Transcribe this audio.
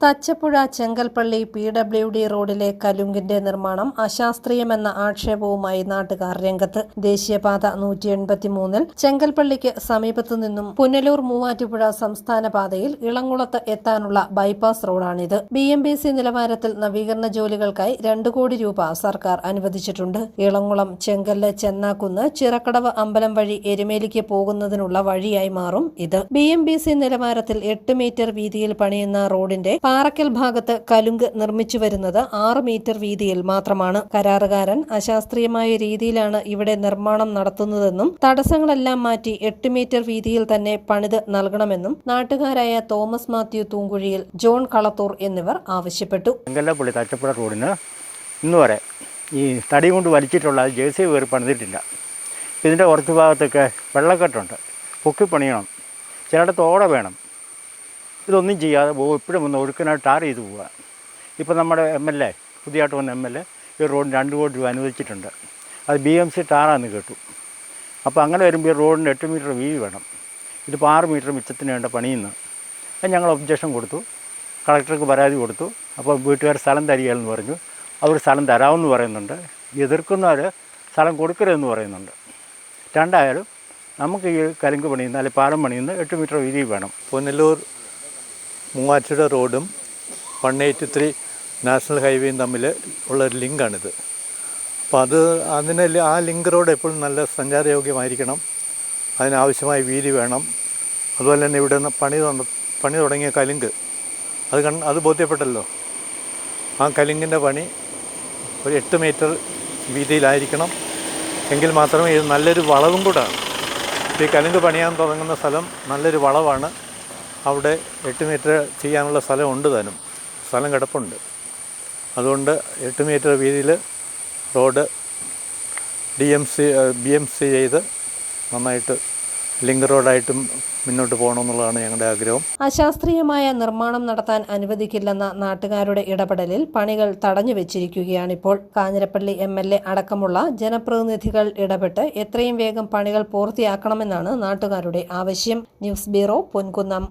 തച്ചപ്പുഴ ചെങ്കൽപ്പള്ളി PWD റോഡിലെ കലുങ്കിന്റെ നിർമ്മാണം അശാസ്ത്രീയമെന്ന ആക്ഷേപവുമായി നാട്ടുകാർ രംഗത്ത്. ദേശീയപാത 183-ൽ ചെങ്കൽപ്പള്ളിക്ക് സമീപത്തുനിന്നും പുനലൂർ മൂവാറ്റുപുഴ സംസ്ഥാന പാതയിൽ ഇളംകുളത്ത് എത്താനുള്ള ബൈപ്പാസ് റോഡാണിത്. BMBC നിലവാരത്തിൽ നവീകരണ ജോലികൾക്കായി 2 കോടി രൂപ സർക്കാർ അനുവദിച്ചിട്ടുണ്ട്. ഇളംകുളം ചെങ്കല്ല് ചെന്നാക്കുന്ന് ചിറക്കടവ് അമ്പലം വഴി എരുമേലിക്ക് പോകുന്നതിനുള്ള വഴിയായി മാറും ഇത്. BMBC നിലവാരത്തിൽ 8 മീറ്റർ വീതിയിൽ പണിയുന്ന റോഡിന്റെ പാറക്കൽ ഭാഗത്ത് കലുങ്ക് നിർമ്മിച്ചു വരുന്നത് 6 മീറ്റർ വീതിയിൽ മാത്രമാണ്. കരാറുകാരൻ അശാസ്ത്രീയമായ രീതിയിലാണ് ഇവിടെ നിർമ്മാണം നടത്തുന്നതെന്നും തടസ്സങ്ങളെല്ലാം മാറ്റി 8 മീറ്റർ വീതിയിൽ തന്നെ പണിത് നൽകണമെന്നും നാട്ടുകാരായ തോമസ് മാത്യു തൂങ്കുഴിയിൽ, ജോൺ കളത്തൂർ എന്നിവർ ആവശ്യപ്പെട്ടു. ചെങ്കൽപ്പള്ളി തച്ചപ്പുഴ റോഡിന് ഇന്ന് വരെ ഈ തടി കൊണ്ട് വലിച്ചിട്ടുള്ള JCB കയറി പണിതിട്ടില്ല. ഇതിൻ്റെ കുറച്ച് ഭാഗത്തൊക്കെ വെള്ളക്കെട്ടുണ്ട്, പൊക്കി പണിയണം, ചിലയിടത്ത് ഓട വേണം. ഇതൊന്നും ചെയ്യാതെ എപ്പോഴും ഒന്ന് ഒഴുക്കിനായിട്ട് ടാർ ചെയ്ത് പോവുക. ഇപ്പോൾ നമ്മുടെ MLA പുതിയതായിട്ട് വന്ന MLA ഈ റോഡിന് 2 കോടി രൂപ അനുവദിച്ചിട്ടുണ്ട്. അത് BMC ടാറാന്ന് കേട്ടു. അപ്പോൾ അങ്ങനെ വരുമ്പോൾ ഈ റോഡിന് 8 മീറ്റർ വീതി വേണം. ഇതിപ്പോൾ 6 മീറ്റർ മിച്ചത്തിന് വേണ്ട പണിയുന്നു. അത് ഞങ്ങൾ ഒബ്ജക്ഷൻ കൊടുത്തു, കളക്ടർക്ക് പരാതി കൊടുത്തു. അപ്പോൾ വീട്ടുകാർ സ്ഥലം തരികയെന്ന് പറഞ്ഞു. അവർ സ്ഥലം തരാമെന്ന് പറയുന്നുണ്ട്. എതിർക്കുന്നവർ സ്ഥലം കൊടുക്കരുതെന്ന് പറയുന്നുണ്ട്. രണ്ടായാലും നമുക്ക് ഈ കലുങ്ക് പണിയുന്ന അല്ലെങ്കിൽ പാലം പണിയുന്ന 8 മീറ്റർ വീതി വേണം. പുനലൂർ മൂവാറ്റുപുഴ റോഡും 183 നാഷണൽ ഹൈവേയും തമ്മിൽ ഉള്ളൊരു ലിങ്കാണിത്. അപ്പോൾ ആ ലിങ്ക് റോഡ് എപ്പോഴും നല്ല സഞ്ചാരയോഗ്യമായിരിക്കണം. അതിനാവശ്യമായ വീതി വേണം. അതുപോലെ തന്നെ ഇവിടെ പണി തുടങ്ങിയ കലുങ്ക് അത് ബോധ്യപ്പെട്ടല്ലോ. ആ കലുങ്കിൻ്റെ പണി ഒരു 8 മീറ്റർ വീതിയിലായിരിക്കണം. എങ്കിൽ മാത്രമേ ഇത് നല്ലൊരു വളവും കൂടാണ്. ഈ കലുങ്ക് പണിയാൻ തുടങ്ങുന്ന സ്ഥലം നല്ലൊരു വളവാണ്. അവിടെ 8 മീറ്റർ ചെയ്യാനുള്ള സ്ഥലമുണ്ട്, താനും സ്ഥലം കിടപ്പുണ്ട്. അതുകൊണ്ട് 8 മീറ്റർ വീതിയിൽ റോഡ് BMC ചെയ്ത് നന്നായിട്ട് ലിങ്ക് റോഡായിട്ടും മുന്നോട്ട് പോകണമെന്നുള്ളതാണ് ഞങ്ങളുടെ ആഗ്രഹം. അശാസ്ത്രീയമായ നിർമ്മാണം നടത്താൻ അനുവദിക്കില്ലെന്ന നാട്ടുകാരുടെ ഇടപെടലിൽ പണികൾ തടഞ്ഞുവെച്ചിരിക്കുകയാണിപ്പോൾ. കാഞ്ഞിരപ്പള്ളി MLA അടക്കമുള്ള ജനപ്രതിനിധികൾ ഇടപെട്ട് എത്രയും വേഗം പണികൾ പൂർത്തിയാക്കണമെന്നാണ് നാട്ടുകാരുടെ ആവശ്യം. News bureau, Ponkunnam.